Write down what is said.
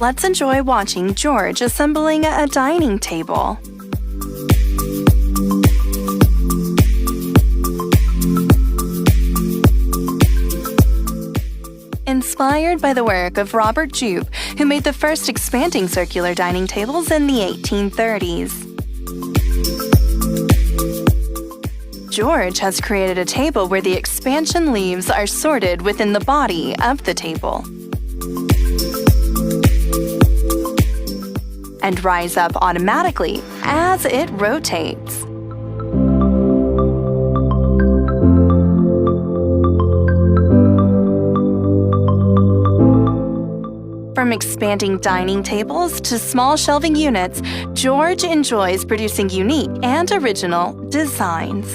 Let's enjoy watching George assembling a dining table. Inspired by the work of Robert Jupe, who made the first expanding circular dining tables in the 1830s. George has created a table where the expansion leaves are sorted within the body of the table and rise up automatically as it rotates. From expanding dining tables to small shelving units, George enjoys producing unique and original designs.